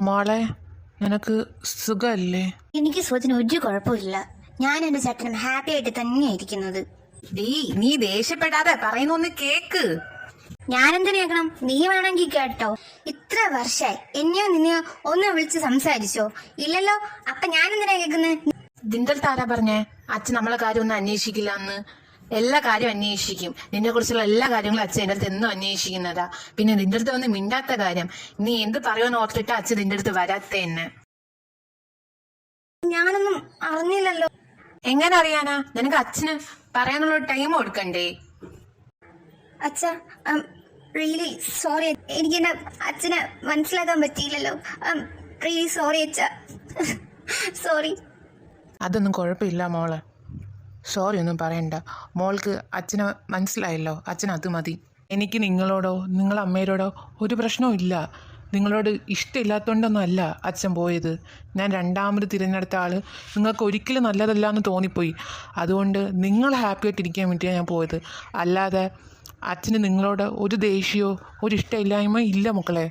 മോളെ, നിനക്ക് സുഖല്ലേ? എനിക്ക് സുഖത്തിന് ഒരു കുഴപ്പമില്ല. ഞാൻ എന്റെ ചേട്ടനും ഹാപ്പി ആയിട്ട് തന്നെയാ ഇരിക്കുന്നത്. നീ ദേഷ്യപ്പെടാതെ പറയുന്നൊന്ന് കേക്ക്. ഞാനെന്തിനു കേൾക്കണം? നീ വേണമെങ്കിൽ കേട്ടോ. ഇത്ര വർഷമായി എന്നെയോ നിന്നെയോ ഒന്ന് വിളിച്ച് സംസാരിച്ചോ? ഇല്ലല്ലോ. അപ്പൊ ഞാൻ എന്തിനാ കേൾക്കുന്നത്? നിന്റെ അടുത്ത് ആരാ പറഞ്ഞേ അച്ഛൻ നമ്മളെ കാര്യം ഒന്നും അന്വേഷിക്കില്ല എന്ന്? എല്ലാ കാര്യവും അന്വേഷിക്കും. നിന്നെ കുറിച്ചുള്ള എല്ലാ കാര്യങ്ങളും അച്ഛൻ എന്റെ അടുത്ത് എന്നും അന്വേഷിക്കുന്നതാ. പിന്നെ നിന്റെ അടുത്ത് വന്ന് മിണ്ടാത്ത കാര്യം നീ എന്ത് പറയുമെന്ന് ഓർത്തിട്ട് അച്ഛൻ നിന്റെ അടുത്ത് വരാത്ത തന്നെ. ഞാനൊന്നും അറിഞ്ഞില്ലല്ലോ. എങ്ങനെ അറിയാനാ? നിനക്ക് അച്ഛന് പറയാനുള്ള ടൈം കൊടുക്കണ്ടേ? അച്ഛ, റിയലി സോറി. എനിക്ക് എന്റെ അച്ഛനെ മനസ്സിലാക്കാൻ പറ്റിയില്ലല്ലോ. റിയലി സോറി അച്ഛ. സോറി. അതൊന്നും കുഴപ്പമില്ല മോളെ, സോറി ഒന്നും പറയണ്ട. മോൾക്ക് അച്ഛനെ മനസ്സിലായല്ലോ, അച്ഛൻ അത് മതി. എനിക്ക് നിങ്ങളോടോ നിങ്ങളെ അമ്മയോടോ ഒരു പ്രശ്നവും ഇല്ല. നിങ്ങളോട് ഇഷ്ടമില്ലാത്തതുകൊണ്ടൊന്നും അല്ല അച്ഛൻ പോയത്. ഞാൻ രണ്ടാമത് തിരഞ്ഞെടുത്ത ആൾ നിങ്ങൾക്ക് ഒരിക്കലും നല്ലതല്ല എന്ന് തോന്നിപ്പോയി. അതുകൊണ്ട് നിങ്ങൾ ഹാപ്പി ആയിട്ടിരിക്കാൻ വേണ്ടിയാണ് ഞാൻ പോയത്. അല്ലാതെ അച്ഛന് നിങ്ങളോട് ഒരു ദേഷ്യമോ ഒരു ഇഷ്ടമില്ലായ്മ ഇല്ല മക്കളെ.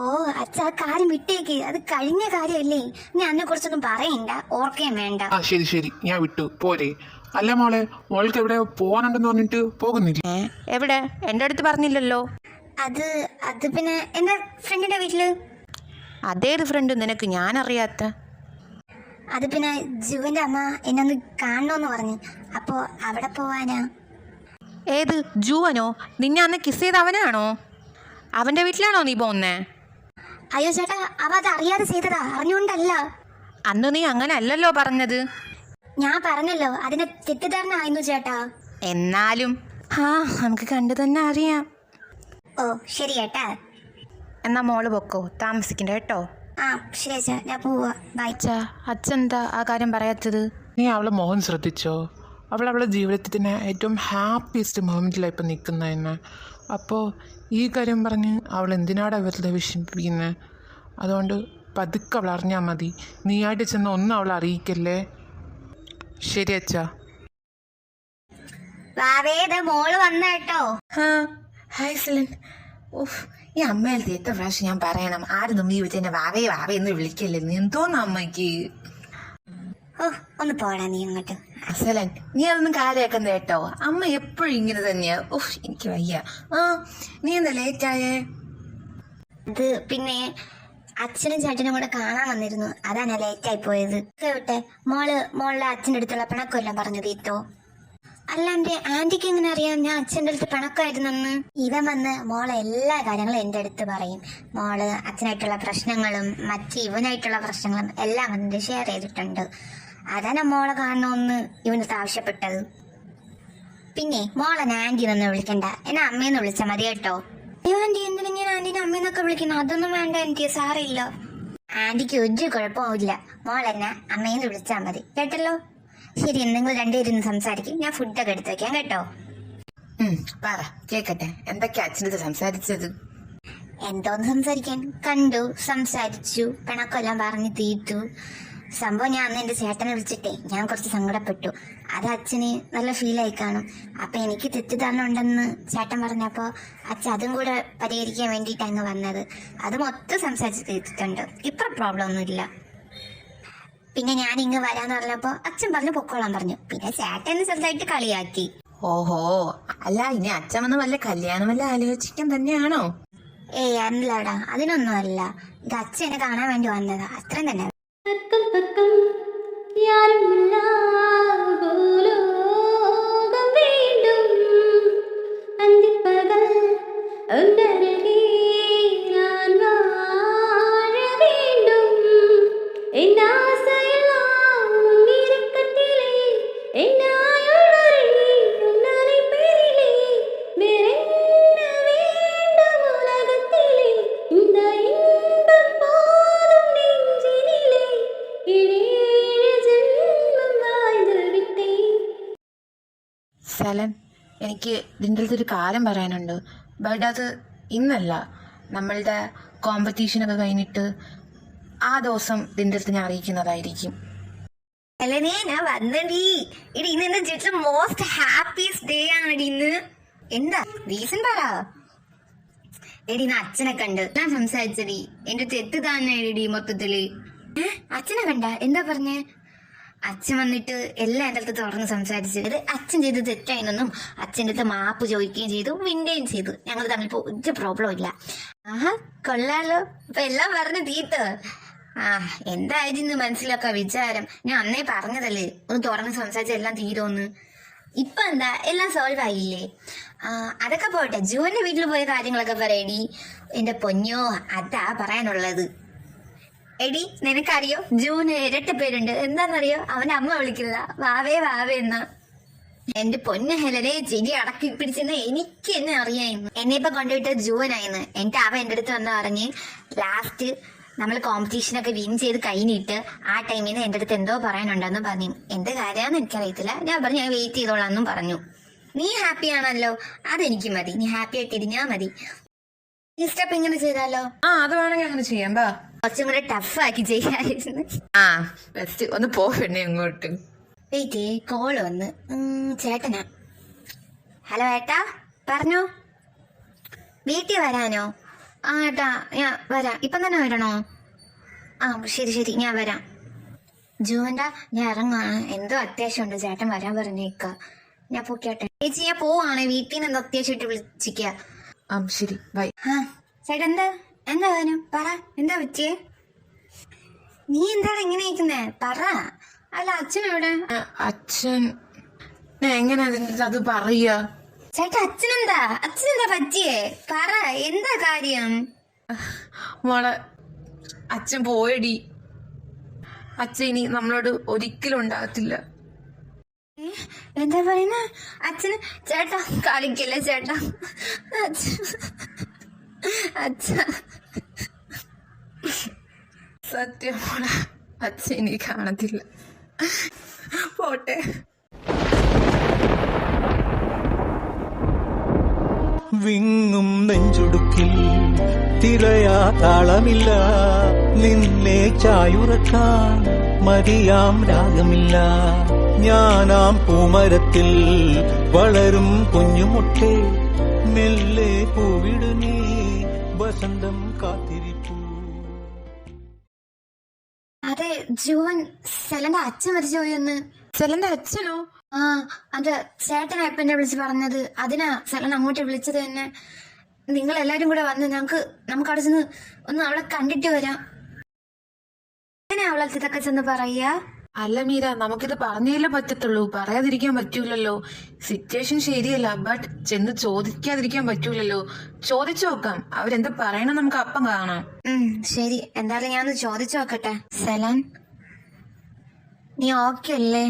ഓ അച്ഛ, ആ കാര്യം വിട്ടേക്ക്. അത് കഴിഞ്ഞ കാര്യമല്ലേ. നീ അതിനെ കുറിച്ചൊന്നും പറയണ്ട, ഓർക്കുകയും വേണ്ട. ആ ശരി ശരി, ഞാൻ വിട്ടു പോരെ. അല്ല മോളെ, മോൾക്ക് എവിടെ പോകാനുണ്ടെന്ന് പറഞ്ഞിട്ട് പോകുന്നില്ല? എവിടെ? എന്റെ അടുത്ത് പറഞ്ഞില്ലല്ലോ. അത് പിന്നെ എന്റെ ഫ്രണ്ടിന്റെ വീട്ടില്. അതേത് ഫ്രണ്ട് നിനക്ക് ഞാൻ അറിയാത്ത? അത് പിന്നെ ജുവിന്റെ അമ്മ എന്നെ ഒന്ന് കാണണമെന്ന് പറഞ്ഞു. അപ്പോ അവിടെ പോവാനാ. ഏത് ജുവനോ? നിന്നെ അന്ന് കിസ് ചെയ്ത അവനാണോ? അവന്റെ വീട്ടിലാണോ നീ പോന്നേ? അയ്യോ ചേട്ടാ, അവ അത് അറിയാതെ ചെയ്തതാ, അറിഞ്ഞുകൊണ്ടല്ല. അന്ന് നീ അങ്ങനെ അല്ലല്ലോ പറഞ്ഞത്. ഞാൻ പറഞ്ഞല്ലോ, അതിന് തെറ്റിദ്ധാരണ ആയിരുന്നു ചേട്ടാ. എന്നാലും നമുക്ക് കണ്ടു തന്നെ അറിയാം. ഓ ശരി ചേട്ടാ. എന്നാ മോള് പൊക്കോ, താമസിക്കണ്ട കേട്ടോ. ആ ശരി അച്ഛാ, ഞാൻ പോവാ. ബൈ. അച്ഛൻ എന്താ ആ കാര്യം പറയാത്തത്? നീ അവളെ മോഹൻ ശ്രദ്ധിച്ചോ? അവളുടെ ജീവിതത്തിൽ തന്നെ ഏറ്റവും ഹാപ്പിയസ്റ്റ് മൊമെൻറ്റിലാണ് ഇപ്പം നിൽക്കുന്നതെന്ന്. അപ്പോൾ ഈ കാര്യം പറഞ്ഞ് അവൾ എന്തിനാടാ വെറുതെ വിഷമിപ്പിക്കുന്നത്? അതുകൊണ്ട് പതുക്കെ അവൾ അറിഞ്ഞാൽ മതി. നീയായിട്ട് ചെന്ന് ഒന്നും അവളെ അറിയിക്കല്ലേ. ശരി അച്ഛാ. മോള് വന്ന കേട്ടോ. ഹായ് സിലൻ. ഓഹ്, ഈ അമ്മയിലത്തെ എത്ര പ്രാവശ്യം ഞാൻ പറയണം, ആരും മുമ്പ് വെച്ച് എന്നെ വാവേ വാവേ എന്ന് വിളിക്കല്ലെന്ന്. എന്തോന്ന് അമ്മയ്ക്ക്. ഓ ഒന്ന് പോടാ നീ അങ്ങോട്ട്. അസലൻ, നീ അതൊന്നും കാര്യാക്കണ്ട കേട്ടോ. അമ്മ എപ്പോഴും ഇങ്ങനെ തന്നെയാ. ഓഹ്, എനിക്ക് വയ്യ. നീ എന്താ ലേറ്റായേ? അത് പിന്നെ അച്ഛനും ചേട്ടനും കൂടെ കാണാൻ വന്നിരുന്നു, അതാണ് ലേറ്റായി പോയത്. കേട്ടെ, മോളുടെ അച്ഛൻ്റെ അടുത്തുള്ള പിണക്കമെല്ലാം പറഞ്ഞു തീർത്തോ? അല്ലാണ്ട് ആന്റിക്ക് എങ്ങനെ അറിയാം ഞാൻ അച്ഛൻ്റെ അടുത്ത് പിണക്കമായിരുന്നെന്ന്? ഇവൻ വന്ന് മോളെ എല്ലാ കാര്യങ്ങളും എൻ്റെ അടുത്ത് പറയും. മോള് അച്ഛനായിട്ടുള്ള പ്രശ്നങ്ങളും മറ്റ് ഇവനായിട്ടുള്ള പ്രശ്നങ്ങളും എല്ലാം വന്നിട്ട് ഷെയർ ചെയ്തിട്ടുണ്ട്. അതാണ് മോളെ കാണണമെന്ന് ഇവനടുത്ത് ആവശ്യപ്പെട്ടത്. പിന്നെ മോളെ ആന്റി എന്നൊന്നും വിളിക്കണ്ട, എന്നെ അമ്മയെന്ന് വിളിച്ചാൽ മതി കേട്ടോ. അയ്യോ ആന്റി, എന്തിനാ ഞാൻ ആന്റിനെ അമ്മയെന്നൊക്കെ വിളിക്കുന്നു? അതൊന്നും വേണ്ട എനിക്ക്, സാറില്ല. ആന്റിക്ക് ഒരു കുഴപ്പമില്ല, മോളെന്നെ അമ്മയെന്ന് വിളിച്ചാൽ മതി കേട്ടല്ലോ. ശരി, നിങ്ങൾ രണ്ടുപേരും സംസാരിക്കും, ഞാൻ ഫുഡൊക്കെ എടുത്ത് വെക്കാം കേട്ടോ. പറ കേക്കട്ടെ, എന്തൊക്കെയാ അച്ഛനടുത്ത് സംസാരിച്ചത്? എന്തോന്ന് സംസാരിക്കാൻ, കണ്ടു, സംസാരിച്ചു, പിണക്കെല്ലാം പറഞ്ഞു തീർത്തു. സംഭവം ഞാൻ അന്ന് എന്റെ ചേട്ടനെ വിളിച്ചിട്ടേ ഞാൻ കുറച്ച് സങ്കടപ്പെട്ടു. അത് അച്ഛന് നല്ല ഫീലായി കാണും. അപ്പൊ എനിക്ക് തെറ്റിദ്ധാരണ ഉണ്ടെന്ന് ചേട്ടൻ പറഞ്ഞപ്പോ അച്ഛൻ അതും കൂടെ പരിഹരിക്കാൻ വേണ്ടിയിട്ടാണ് വന്നത്. അത് മൊത്തം സംസാരിച്ച് തീർത്തിട്ടുണ്ട്. ഇപ്പൊ പ്രോബ്ലം ഒന്നുമില്ല. പിന്നെ ഞാൻ ഇങ്ങ് വരാന്ന് പറഞ്ഞപ്പോ അച്ഛൻ പറഞ്ഞു പൊക്കോളാൻ പറഞ്ഞു. പിന്നെ ചേട്ടനെ ചെറുതായിട്ട് കളിയാക്കി. ഓഹോ, അല്ല ഇനി അച്ഛൻ വന്ന് വല്ല കല്യാണം വല്ല ആലോചിക്കാൻ തന്നെയാണോ? ഏയ് അല്ലടാ, അതിനൊന്നും അല്ല. ഇത് അച്ഛനെ കാണാൻ വേണ്ടി വന്നതാ, അത്രയും തന്നെ. സലൻ, എനിക്ക് ഇതിൻ്റെ അടുത്തൊരു കാര്യം പറയാനുണ്ട്. ബട്ട് അത് ഇന്നല്ല, നമ്മളുടെ കോമ്പറ്റീഷനൊക്കെ കഴിഞ്ഞിട്ട് ആ ദിവസം ഇതിൻ്റെ അടുത്ത് ഞാൻ അറിയിക്കുന്നതായിരിക്കും. അല്ലേ ഞാൻ വന്നടി. ഇടി ഇന്ന് എന്റെ ജീവിതത്തിലെ മോസ്റ്റ് ഹാപ്പിയസ്റ്റ് ഡേ ആണ് ഇന്ന്. എന്താ റീസൺ പറ. എടി ഞാൻ അച്ഛനെ കണ്ട് ഞാൻ സംസാരിച്ചടി എന്റെ തെറ്റ് തന്നെ എടി മൊത്തത്തില്. അച്ഛനെ കണ്ട എന്താ പറഞ്ഞേ? അച്ഛൻ വന്നിട്ട് എല്ലാം എന്റെ അടുത്ത് തുറന്ന് സംസാരിച്ചത് അച്ഛൻ ചെയ്ത് തെറ്റായിന്നൊന്നും അച്ഛൻ്റെ അടുത്ത് മാപ്പ് ചോദിക്കുകയും ചെയ്തു, വിൻകയും ചെയ്തു. ഞങ്ങൾ തമ്മിൽ ഇപ്പൊ ഒരു പ്രോബ്ലം ഇല്ല. ആഹാ കൊള്ളാലോ, ഇപ്പൊ എല്ലാം പറഞ്ഞ് തീർത്ത്. എന്തായിരുന്നു മനസ്സിലൊക്കെ വിചാരം? ഞാൻ അന്നേ പറഞ്ഞതല്ലേ ഒന്ന് തുറന്ന് സംസാരിച്ച എല്ലാം തീരുമെന്ന്. ഇപ്പൊ എന്താ എല്ലാം സോൾവ് ആയില്ലേ? അതൊക്കെ പോട്ടെ, ജൂന്റെ വീട്ടിൽ പോയ കാര്യങ്ങളൊക്കെ പറയടി. എന്റെ പൊന്നോ, അതാ പറയാനുള്ളത്. എടി നിനക്കറിയോ ജൂന് ഇരട്ട പേരുണ്ട്. എന്താന്നറിയോ? അവന്റെ അമ്മ വിളിക്കുന്നതാ വാവേ വാവേ എന്നാ. എന്റെ പൊന്നു ഹെലനെ ചെടി അടക്കി പിടിച്ചെന്ന് എനിക്ക് എന്നെ അറിയായിരുന്നു. എന്നെ ഇപ്പൊ കൊണ്ടുപോയിട്ട് ജൂനായിന്ന്. എന്നിട്ട് അവൻ എന്റെ അടുത്ത് വന്ന് പറഞ്ഞ് ലാസ്റ്റ് നമ്മൾ കോമ്പറ്റീഷനൊക്കെ വിൻ ചെയ്ത് കഴിഞ്ഞിട്ട് ആ ടൈമിൽ നിന്ന് എന്റെ അടുത്ത് എന്തോ പറയാനുണ്ടെന്ന് പറഞ്ഞു. എന്ത് കാര്യമാണെന്ന് എനിക്കറിയത്തില്ല. ഞാൻ പറഞ്ഞു ഞാൻ വെയിറ്റ് ചെയ്തോളാന്നും പറഞ്ഞു. നീ ഹാപ്പി ആണല്ലോ, അതെനിക്ക് മതി. നീ ഹാപ്പി ആയിട്ട് ഇരുന്നാ മതി. ഈ സ്റ്റെപ്പ് ഇങ്ങനെ ചെയ്താലോ? അത് വേണമെങ്കിൽ അങ്ങനെ ചെയ്യാം. ബാ, കുറച്ചും കൂടെ ടഫാക്കി ചെയ്യാമായിരുന്നു. ബെസ്റ്റ്. ഒന്ന് പോകണേ അങ്ങോട്ട്. വെയിറ്റ്, കോള് വന്ന്. ചേട്ടനാ. ഹലോ ഏട്ടാ, പറഞ്ഞോ. വീട്ടിൽ വരാനോ? ഏട്ടാ ഞാൻ വരാം. ഇപ്പം തന്നെ വരണോ? ശരി ശരി, ഞാൻ വരാം. ജൂവന്റാ, ഞാൻ ഇറങ്ങാണ്. എന്തോ അത്യാവശ്യമുണ്ട്, ചേട്ടൻ വരാൻ പറഞ്ഞേക്ക. ഞാൻ പോക്കട്ടെ. ചേച്ചി ഞാൻ പോവാണ്, വീട്ടിൽ നിന്ന് എന്തോ അത്യാവശ്യമായിട്ട് വിളിച്ചിക്ക. ശരി, ബൈ. ചേട്ടാ എന്താ കാര്യം? പറ, എന്താ പറ്റിയേ? നീ എന്താണ് ഇങ്ങനെ ഇരിക്കുന്നേ? പറ. അല്ല അച്ഛനെവിടെ? അച്ഛൻ എങ്ങനെ അത് പറയാ? ചേട്ടാ അച്ഛനെന്താ പറ്റിയേ? പറ, എന്താ കാര്യം? മോളെ, അച്ഛൻ പോയടി. അച്ഛൻ ഇനി നമ്മളോട് ഒരിക്കലും ഉണ്ടാകത്തില്ല. എന്താ പറയുന്ന? അച്ഛന് ചേട്ടാ കളിക്കല്ലേ ചേട്ടാ. അച്ഛ സത്യം മോളെ, അച്ഛൻ ഇനി കാണത്തില്ല. പോട്ടെ. വിങ്ങും നെഞ്ചുടുക്കിൽ തിരയാ താളമില്ല, നിന്നെ ചായുറക്കാൻ മതിയാം രാഗമില്ല. ഞാനാം പൂമരത്തിൽ വളരും കുഞ്ഞുമുട്ടേ, മെല്ലെ പൂവിടു നീ വസന്തം കാത്തിരിപ്പൂ. അതെ, ജോൻ സെലന്റെ അച്ഛൻ മരിച്ചു പോയെന്ന്. സെലന്റെ അച്ഛനോ? അത് ചേട്ടനാ ഇപ്പൊ എന്നെ വിളിച്ച് പറഞ്ഞത്. അതിനാ സെലൻ അങ്ങോട്ട് വിളിച്ചത് തന്നെ. നിങ്ങൾ എല്ലാരും കൂടെ വന്ന് നമുക്ക് അവിടെ ചെന്ന് ഒന്ന് അവളെ കണ്ടിട്ട് വരാം. എങ്ങനെ അവളെ ഇതൊക്കെ ചെന്ന് പറയാ? അല്ല മീര, നമുക്കിത് പറഞ്ഞേലേ പറ്റത്തുള്ളൂ, പറയാതിരിക്കാൻ പറ്റൂലല്ലോ. സിറ്റുവേഷൻ ശരിയല്ല, ബട്ട് ചെന്ന് ചോദിക്കാതിരിക്കാൻ പറ്റൂലല്ലോ. ചോദിച്ചു നോക്കാം, അവരെന്ത് പറയണം നമുക്ക് അപ്പം കാണാം. ശരി, എന്തായാലും ഞാൻ ചോദിച്ചു നോക്കട്ടെ. സെലൻ, നീ ഓക്കെ അല്ലേ?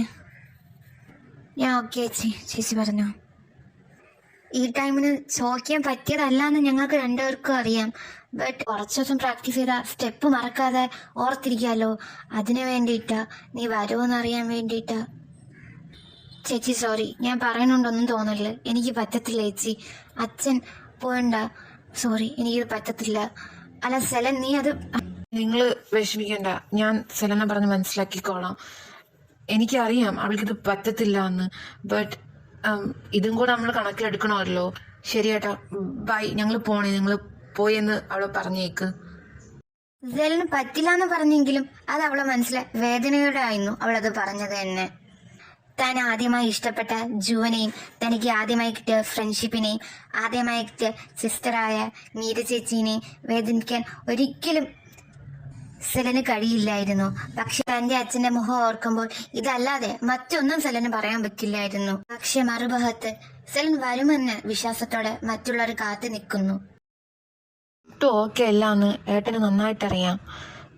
ഞാൻ ഓക്കെ ചേച്ചി പറഞ്ഞു. ഈ ടൈമിന് ചോദിക്കാൻ പറ്റിയതല്ലാന്ന് ഞങ്ങൾക്ക് രണ്ടുപേർക്കും അറിയാം. ബട്ട് കുറച്ച് ദിവസം പ്രാക്ടീസ് ചെയ്ത സ്റ്റെപ്പ് മറക്കാതെ ഓർത്തിരിക്കാലോ. അതിനു വേണ്ടിയിട്ടാ, നീ വരുമോന്നറിയാൻ വേണ്ടിയിട്ടാ. ചേച്ചി സോറി, ഞാൻ പറയണുണ്ടൊന്നും തോന്നില്ല. എനിക്ക് പറ്റത്തില്ല ചേച്ചി. അച്ഛൻ പോയണ്ട. സോറി, എനിക്കിത് പറ്റത്തില്ല. അല്ല സെലൻ, നീ അത് നിങ്ങള് വിഷമിക്കണ്ട, ഞാൻ സെലനെ പറഞ്ഞ് മനസ്സിലാക്കിക്കോളാം. എനിക്കറിയാം അവൾക്കിത് പറ്റത്തില്ല എന്ന്, ബട്ട് ഇതും കൂടെ നമ്മൾ കണക്കിലെടുക്കണമല്ലോ. ശരിയേട്ടാ, ബൈ, ഞങ്ങൾ പോണേ. നിങ്ങൾ പോയെന്ന് അവളെ പറഞ്ഞേക്ക്. സെലന് പറ്റില്ലാന്ന് പറഞ്ഞെങ്കിലും അത് അവളെ മനസ്സിലെ വേദനയോടെ ആയിരുന്നു അവളത് പറഞ്ഞത് തന്നെ. താൻ ആദ്യമായി ഇഷ്ടപ്പെട്ട ജുവനെയും തനിക്ക് ആദ്യമായി കിട്ടിയ ഫ്രണ്ട്ഷിപ്പിനെയും ആദ്യമായി കിട്ടിയ സിസ്റ്ററായ മീര ചേച്ചീനെയും വേദനിക്കാൻ ഒരിക്കലും സെലന് കഴിയില്ലായിരുന്നു. പക്ഷെ തന്റെ അച്ഛന്റെ മുഖം ഓർക്കുമ്പോൾ ഇതല്ലാതെ മറ്റൊന്നും സെലന് പറയാൻ പറ്റില്ലായിരുന്നു. പക്ഷെ മറുഭാഗത്ത് സെലൻ വരുമെന്ന് വിശ്വാസത്തോടെ മറ്റുള്ളവർ കാത്തു നിൽക്കുന്നു. ഓക്കെ അല്ലാന്ന് ഏട്ടന് നന്നായിട്ടറിയാം.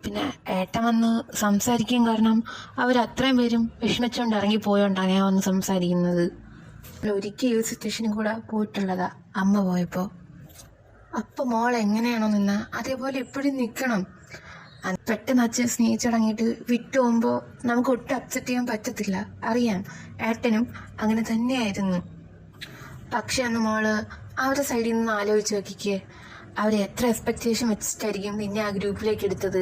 പിന്നെ ഏട്ടൻ വന്ന് സംസാരിക്കും, കാരണം അവരത്രയും പേരും വിഷമിച്ചുകൊണ്ട് ഇറങ്ങിപ്പോയോണ്ടാണ് ഞാൻ വന്ന് സംസാരിക്കുന്നത്. ഒരിക്കൽ ഈ സിറ്റുവേഷനും കൂടെ പോയിട്ടുള്ളതാ അമ്മ പോയപ്പോ. അപ്പൊ മോൾ എങ്ങനെയാണോ നിന്ന അതേപോലെ എപ്പോഴും നിൽക്കണം. പെട്ടെന്ന് അച്ഛൻ സ്നേഹിച്ചടങ്ങിയിട്ട് വിട്ടു പോകുമ്പോൾ നമുക്ക് ഒട്ടും അക്സെപ്റ്റ് ചെയ്യാൻ പറ്റത്തില്ല. അറിയാം, ഏട്ടനും അങ്ങനെ തന്നെയായിരുന്നു. പക്ഷെ അന്ന് മോള് അവരുടെ സൈഡിൽ നിന്ന് ആലോചിച്ച് നോക്കിക്കേ, അവർ എത്ര എക്സ്പെക്റ്റേഷൻ വെച്ചിട്ടായിരിക്കും നിന്നെ ആ ഗ്രൂപ്പിലേക്ക് എടുത്തത്,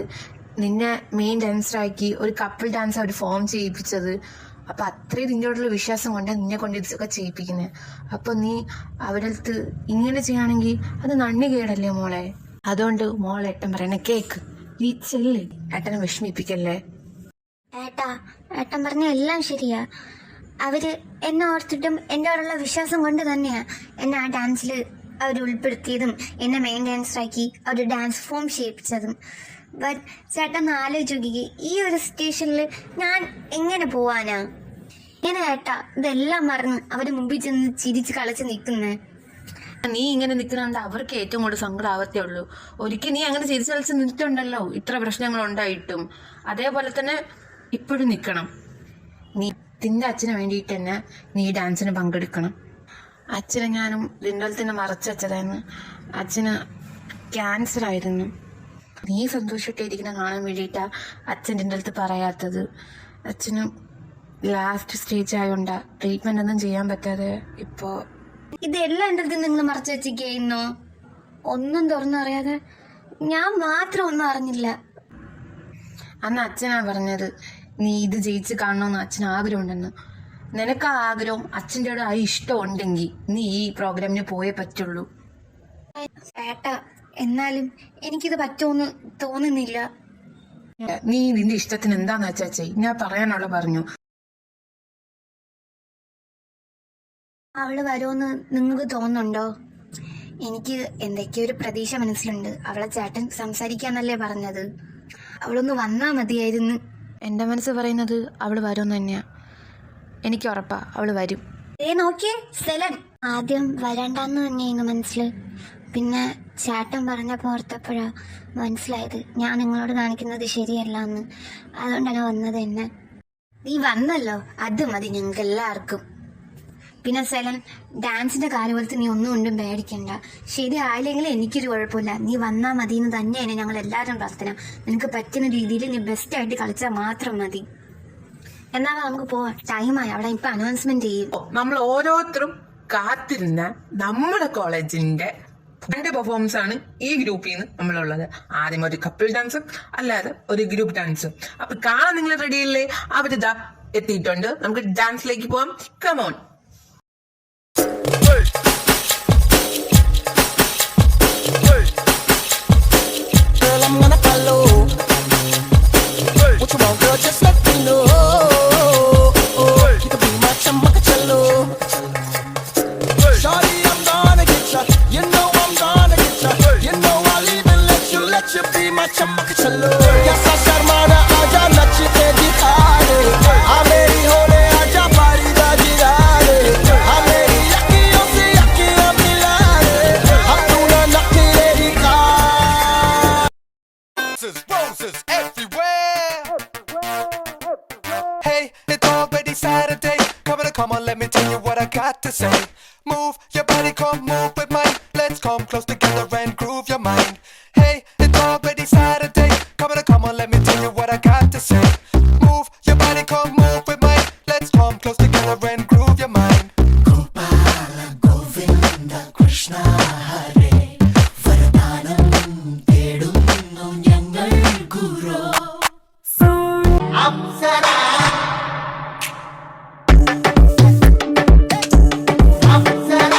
നിന്നെ മെയിൻ ഡാൻസറാക്കി ഒരു കപ്പിൾ ഡാൻസ് അവർ ഫോം ചെയ്യിപ്പിച്ചത്. അപ്പം അത്രയും നിന്നോടുള്ള വിശ്വാസം കൊണ്ടാണ് നിന്നെ കൊണ്ട് ഇതൊക്കെ ചെയ്യിപ്പിക്കുന്നത്. അപ്പോൾ നീ അവരുടെ അടുത്ത് ഇങ്ങനെ ചെയ്യുകയാണെങ്കിൽ അത് നന്ദി കേടല്ലേ മോളെ. അതുകൊണ്ട് മോൾ ഏട്ടൻ പറയണ കേക്ക്, നീ ചെല്ല്, ഏട്ടനെ വിഷമിപ്പിക്കല്ലേ. ഏട്ടൻ പറഞ്ഞ എല്ലാം ശരിയാ. അവര് എന്നെ ഓർത്തിട്ടും എന്നോടുള്ള വിശ്വാസം കൊണ്ട് തന്നെയാ എന്നെ ആ ഡാൻസിൽ അവർ ഉൾപ്പെടുത്തിയതും എന്നെ മെയിൻ ഡാൻസറാക്കി അവർ ഡാൻസ് ഫോം ചെയ്യിപ്പിച്ചതും. ബട്ട് ചേട്ടൻ ആലോചിച്ച് നോക്കിക്കേ, ഈ ഒരു സിറ്റുവേഷനിൽ ഞാൻ എങ്ങനെ പോവാനാ? ഇങ്ങനെ ഏട്ടാ ഇതെല്ലാം മറന്ന് അവര് മുമ്പിൽ ചെന്ന് ചിരിച്ച് കളിച്ച് നിൽക്കുന്നേ. നീ ഇങ്ങനെ നിൽക്കുന്നുണ്ട് അവർക്ക് ഏറ്റവും കൂടുതൽ സങ്കടം ആവത്തേ ഉള്ളൂ. ഒരിക്കൽ നീ അങ്ങനെ ചിരിച്ച് കളിച്ച് നിന്നിട്ടുണ്ടല്ലോ ഇത്ര പ്രശ്നങ്ങൾ ഉണ്ടായിട്ടും. അതേപോലെ തന്നെ ഇപ്പോഴും നിൽക്കണം. നീ നിന്റെ അച്ഛന് വേണ്ടിയിട്ട് തന്നെ നീ ഡാൻസിന് പങ്കെടുക്കണം. അച്ഛനെ ഞാനും നിന്റെ തന്നെ മറച്ചു വെച്ചതായിരുന്നു. അച്ഛന് ക്യാൻസർ ആയിരുന്നു. നീ സന്തോഷമായിട്ടിരിക്കുന്ന കാണാൻ വേണ്ടിയിട്ടാ അച്ഛൻ നിന്റെ അടുത്ത് പറയാത്തത്. അച്ഛന് ലാസ്റ്റ് സ്റ്റേജ് ആയോണ്ടാ ട്രീറ്റ്മെന്റ് ഒന്നും ചെയ്യാൻ പറ്റാതെ ഇപ്പോ. ഇതെല്ലാം എൻ്റെ അടുത്ത് നിങ്ങൾ മറച്ചു വെച്ചിരിക്കുന്നോ? ഒന്നും തുറന്നറിയാതെ ഞാൻ മാത്രം ഒന്നും അറിഞ്ഞില്ല. അന്ന് അച്ഛനാ പറഞ്ഞത് നീ ഇത് ജയിച്ച് കാണണമെന്ന് അച്ഛന് ആഗ്രഹം ഉണ്ടെന്ന്. നിനക്ക് ആ ആഗ്രഹം അച്ഛൻ്റെ ആ ഇഷ്ടം ഉണ്ടെങ്കിൽ നീ ഈ പ്രോഗ്രാമിന് പോയേ പറ്റുള്ളൂ. ഏട്ടാ എന്നാലും എനിക്കിത് പറ്റുമെന്ന് തോന്നുന്നില്ല. നീ നിന്റെ ഇഷ്ടത്തിന് എന്താന്ന് വെച്ചാ ചെയ്, ഞാൻ പറയാനുള്ള പറഞ്ഞു. അവള് വരുമെന്ന് നിങ്ങൾക്ക് തോന്നുന്നുണ്ടോ? എനിക്ക് എന്തൊക്കെയോ ഒരു പ്രതീക്ഷ മനസ്സിലുണ്ട്. അവളെ ചേട്ടൻ സംസാരിക്കാന്നല്ലേ പറഞ്ഞത്. അവളൊന്ന് വന്നാ മതിയായിരുന്നു. എൻ്റെ മനസ്സ് പറയുന്നത് അവള് വരുമെന്ന് തന്നെയാ. എനിക്ക് ഉറപ്പാ അവള് വരും. നോക്കിയേ സെലൻ ആദ്യം വരണ്ടെന്ന് തന്നെയായിരുന്നു മനസ്സിൽ. പിന്നെ ചേട്ടൻ പറഞ്ഞപ്പോൾ ഓർത്തപ്പോഴാ മനസ്സിലായത് ഞാൻ നിങ്ങളോട് കാണിക്കുന്നത് ശരിയല്ല എന്ന്. അതുകൊണ്ടാണ് വന്നത് തന്നെ. നീ വന്നല്ലോ, അത് മതി ഞങ്ങൾക്ക് എല്ലാവർക്കും. പിന്നെ സെലൻ ഡാൻസിന്റെ കാര്യപോലത്തെ നീ ഒന്നും കൊണ്ടും പേടിക്കണ്ട. ശരിയായില്ലെങ്കിൽ എനിക്കൊരു കുഴപ്പമില്ല. നീ വന്നാൽ മതി എന്ന് തന്നെയാണ് ഞങ്ങൾ എല്ലാവരും പ്രാർത്ഥന. നിനക്ക് പറ്റുന്ന രീതിയിൽ നീ ബെസ്റ്റായിട്ട് കളിച്ചാൽ മാത്രം മതി. എന്നാ നമുക്ക് പോവാം, ടൈമായി. അവിടെ ഇപ്പൊ അനൗൺസ്മെന്റ് ചെയ്യും. നമ്മൾ ഓരോരുത്തരും കാത്തിരുന്ന നമ്മുടെ കോളേജിന്റെ 2 പെർഫോമൻസ് ആണ് ഈ ഗ്രൂപ്പിൽ നിന്ന് നമ്മളുള്ളത്. ആദ്യം ഒരു കപ്പിൾ ഡാൻസും അല്ലാതെ ഒരു ഗ്രൂപ്പ് ഡാൻസും. അപ്പൊ കാണാൻ നിങ്ങൾ റെഡിയല്ലേ? അവരിതാ എത്തിയിട്ടുണ്ട്. നമുക്ക് ഡാൻസിലേക്ക് പോവാം. Come on. Girl, I'm gonna follow. What you want, girl? Just let me know. You can be my chamacacello. Shawty, I'm gonna get ya. You know I'm gonna get ya. You know I'll even let you be my chamacacello. Yes, I sharmana aaja nachte dikha de. Aa meri hole aaja pari da jira de. Aa meri yakkiyon se yakkiyan mila de. Aa tu na nakhre dikha. Roses everywhere. Hey, it's already Saturday. Come on, let me tell you what I got to say. Move your body, come move with mine. Let's come close together and groove your mind. Hey, it's already Saturday. Come on, let me tell you what I got to say. Move your body, come move with mine. Let's come close together and groove your mind. Gopala Govinda Krishna Hare Varadanam Tedunnu Njangal Guru Apsara Apsara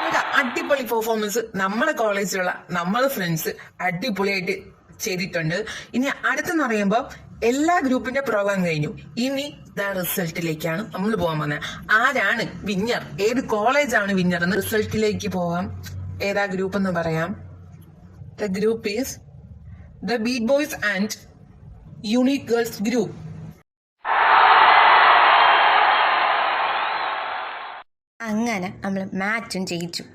ഒരു അടിപൊളി performance നമ്മളെ കോളേജിലുള്ള നമ്മളെ friends അടിപൊളിയായിട്ട് ചെയ്തിട്ടുണ്ട്. ഇനി അടുത്തെന്ന് പറയുമ്പോൾ എല്ലാ ഗ്രൂപ്പിന്റെ പ്രോഗ്രാം കഴിഞ്ഞു. ഇനി റിസൾട്ടിലേക്കാണ് നമ്മൾ പോകാൻ പോകുന്നത്. ആരാണ് വിന്നർ, ഏത് കോളേജാണ് വിന്നർ എന്ന് റിസൾട്ടിലേക്ക് പോവാം. ഏതാ ഗ്രൂപ്പ് എന്ന് പറയാം. The group is the beat boys and unique girls group. അങ്ങനെ നമ്മൾ മാച്ചും ജയിച്ചു.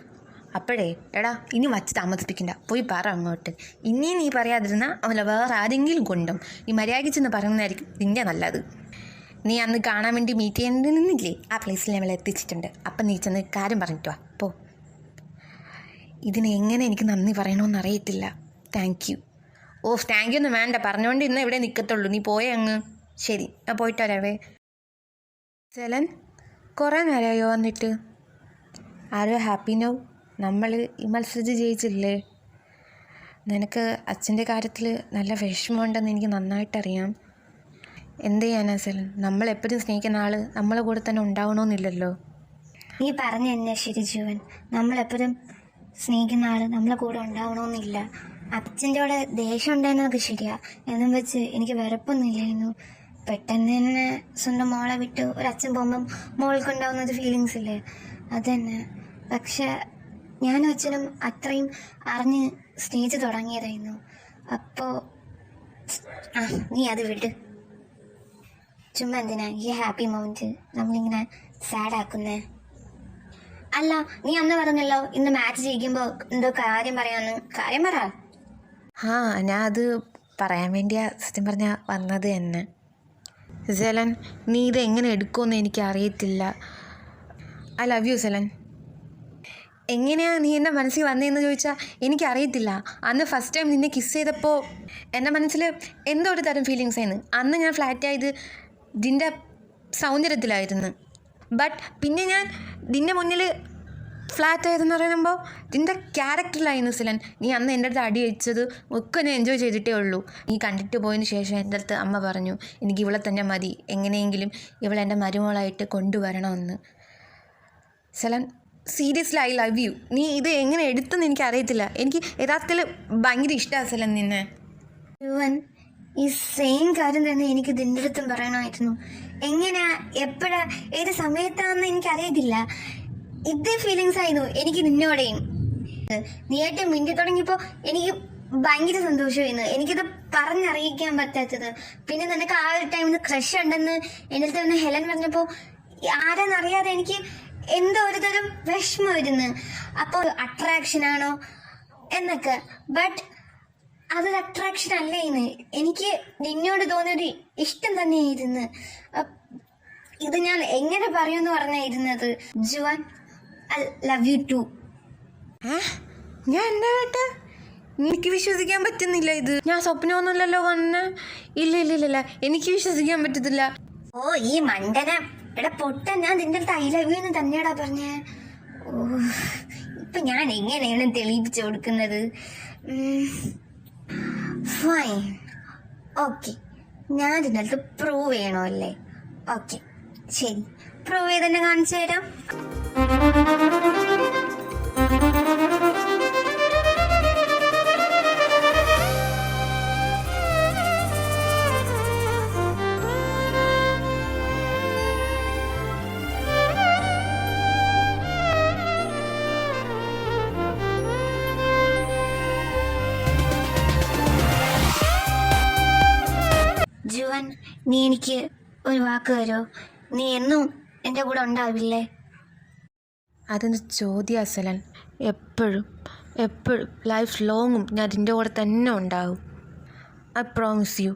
അപ്പോഴേ എടാ ഇനി വച്ച് താമസിപ്പിക്കണ്ട, പോയി പറ അങ്ങോട്ട്. ഇനി നീ പറയാതിരുന്നാൽ അവനെ വേറെ ആരെങ്കിലും കൊണ്ടും ഈ മര്യാദയ്ക്ക് ചെന്ന് പറയുന്നതായിരിക്കും നിന്റെ നല്ലത്. നീ അന്ന് കാണാൻ വേണ്ടി മീറ്റ് ചെയ്യേണ്ടി നിന്നില്ലേ, ആ പ്ലേസിൽ നമ്മൾ എത്തിച്ചിട്ടുണ്ട്. അപ്പം നീ ചെന്ന് കാര്യം പറഞ്ഞിട്ട് വാ പോ. ഇതിന് എങ്ങനെ എനിക്ക് നന്ദി പറയണമെന്ന് അറിയത്തില്ല. Thank you. താങ്ക് യു ഒന്നും വേണ്ട, പറഞ്ഞുകൊണ്ട് ഇന്ന് ഇവിടെ നിൽക്കത്തുള്ളൂ. നീ പോയേ അങ്ങ്. ശരി, ഞാൻ പോയിട്ട് വരാവേ. സെലൻ, കുറേ നേരമായോ വന്നിട്ട്? ആരോ ഹാപ്പി നൗ? നമ്മൾ ഈ മത്സരിച്ച് ജയിച്ചില്ലേ? നിനക്ക് അച്ഛൻ്റെ കാര്യത്തിൽ നല്ല വിഷമമുണ്ടെന്ന് എനിക്ക് നന്നായിട്ടറിയാം. എന്ത് ചെയ്യാനാ സെലൻ, നമ്മളെപ്പോഴും സ്നേഹിക്കുന്ന ആൾ നമ്മളെ കൂടെ തന്നെ ഉണ്ടാവണമെന്നില്ലല്ലോ. നീ പറഞ്ഞു തന്നെ ശരി ജീവൻ, നമ്മളെപ്പോഴും സ്നേഹിക്കുന്ന ആൾ നമ്മളെ കൂടെ ഉണ്ടാവണമെന്നില്ല. അച്ഛൻ്റെ കൂടെ ദേഷ്യം ഉണ്ടായിരുന്നതൊക്കെ ശരിയാ, എന്നും വെച്ച് എനിക്ക് വെറുപ്പൊന്നുമില്ലായിരുന്നു. പെട്ടെന്ന് തന്നെ സ്വന്തം മോളെ വിട്ട് ഒരച്ഛൻ പോകുമ്പം മോൾക്കുണ്ടാവുന്ന ഒരു ഫീലിങ്സ് ഇല്ലേ, അത് തന്നെ. പക്ഷെ ഞാനും അച്ഛനും അത്രയും അറിഞ്ഞ് സ്നേഹിച്ച് തുടങ്ങിയതായിരുന്നു. അപ്പോൾ നീ അത് വിട്. ചുമ്മാ എന്തിനാ ഈ ഹാപ്പി മൊമെന്റ് നമ്മളിങ്ങനെ സാഡാക്കുന്നേ? അല്ല, നീ അന്ന് പറഞ്ഞല്ലോ ഇന്ന് മാച്ച് ജയിക്കുമ്പോൾ എന്തോ കാര്യം പറയാന്ന്. കാര്യം പറ. ഞാൻ അത് പറയാൻ വേണ്ടിയാ സത്യം പറഞ്ഞാൽ വന്നത് തന്നെ. സെലൻ, നീ ഇത് എങ്ങനെ എടുക്കുമെന്ന് എനിക്ക് അറിയത്തില്ല. I love U saline. എങ്ങനെയാ നീ എൻ്റെ മനസ്സിൽ വന്നതെന്ന് ചോദിച്ചാൽ എനിക്കറിയത്തില്ല. അന്ന് ഫസ്റ്റ് ടൈം നിന്നെ കിസ് ചെയ്തപ്പോൾ എൻ്റെ മനസ്സിൽ എന്തോ ഒരു തരം ഫീലിങ്സ് ആയിരുന്നു. അന്ന് ഞാൻ ഫ്ലാറ്റായത് നിൻ്റെ സൗന്ദര്യത്തിലായിരുന്നു. ബട്ട് പിന്നെ ഞാൻ നിൻ്റെ മുന്നിൽ ഫ്ലാറ്റ് ആയതെന്ന് പറയുമ്പോൾ നിൻ്റെ ക്യാരക്ടറിലായിരുന്നു സെലൻ. നീ അന്ന് എൻ്റെ അടുത്ത് അടി വെച്ചത് ഒക്കെ ഞാൻ എൻജോയ് ചെയ്തിട്ടേ ഉള്ളൂ. നീ കണ്ടിട്ട് പോയതിന് ശേഷം എൻ്റെ അടുത്ത് അമ്മ പറഞ്ഞു എനിക്ക് ഇവളെ തന്നെ മതി, എങ്ങനെയെങ്കിലും ഇവളെ എൻ്റെ മരുമകളായിട്ട് കൊണ്ടുവരണമെന്ന്. Saline, seriously I love U. നീ ഇത് എങ്ങനെ എടുത്തെന്ന് എനിക്ക് അറിയത്തില്ല. എനിക്ക് യഥാർത്ഥത്തിൽ ഭയങ്കര ഇഷ്ടമാണ് സെലൻ നിന്നെ. യുവൻ, ഈ സെയിം കാര്യം തന്നെ എനിക്ക് ഇതിൻ്റെ അടുത്തും പറയണമായിരുന്നു. എങ്ങനെയാ, എപ്പോഴാ, ഏത് സമയത്താണെന്ന് എനിക്കറിയത്തില്ല. ഇതേ ഫീലിങ്സ് ആയിരുന്നു എനിക്ക് നിന്നോടെയും. നീയായിട്ട് മിണ്ടി തുടങ്ങിയപ്പോൾ എനിക്ക് ഭയങ്കര സന്തോഷമായിരുന്നു. എനിക്കിത് പറഞ്ഞറിയിക്കാൻ പറ്റാത്തത്. പിന്നെ നിനക്ക് ആ ഒരു ടൈമിൽ ക്രഷ് ഉണ്ടെന്ന് എൻ്റെ അടുത്ത് വന്ന് ഹെലൻ പറഞ്ഞപ്പോൾ ആരെന്നറിയാതെ എനിക്ക് എന്തോ ഒരു തരം വിഷമം വരുന്നു. അപ്പോൾ അട്രാക്ഷൻ ആണോ എന്നൊക്കെ. ബട്ട് അതൊരു അട്രാക്ഷൻ അല്ലേന്ന്. എനിക്ക് നിന്നോട് തോന്നിയൊരു ഇഷ്ടം തന്നെയായിരുന്നു. ഇത് ഞാൻ എങ്ങനെ പറയുമെന്ന് പറഞ്ഞായിരുന്നത്. Juan, I love you too. ഞാൻ എന്താ കേട്ടെ? എനിക്ക് വിശ്വസിക്കാൻ പറ്റുന്നില്ല. ഇത് ഞാൻ സ്വപ്നമൊന്നുമല്ലല്ലോ വന്ന്. ഇല്ല, എനിക്ക് വിശ്വസിക്കാൻ പറ്റത്തില്ല. ഓ ഈ മണ്ടന, എടാ പൊട്ട, ഞാൻ നിന്റെ അടുത്ത് ഐ ലവ് യു എന്ന് തന്നെയാടാ പറഞ്ഞേ. ഓ ഇപ്പൊ ഞാൻ എങ്ങനെയാണ് തെളിയിപ്പിച്ചു കൊടുക്കുന്നത്? ഫൈൻ, ഓക്കെ, ഞാൻ ഇതിൻ്റെ അടുത്ത് പ്രൂവ് ചെയ്യണോ അല്ലേ? ഓക്കെ ശരി, പ്രൂവ് ചെയ്ത് തന്നെ കാണിച്ചു തരാം. ജുവൻ, നീ എനിക്ക് ഒരു വാക്ക് തരുമോ? നീ എന്നും എൻ്റെ കൂടെ ഉണ്ടാവില്ലേ? അതെന്ത് ചോദ്യം സെലൻ. എപ്പോഴും ലൈഫ് ലോങ്ങും ഞാൻ നിൻ്റെ കൂടെ തന്നെ ഉണ്ടാവും. I promise U.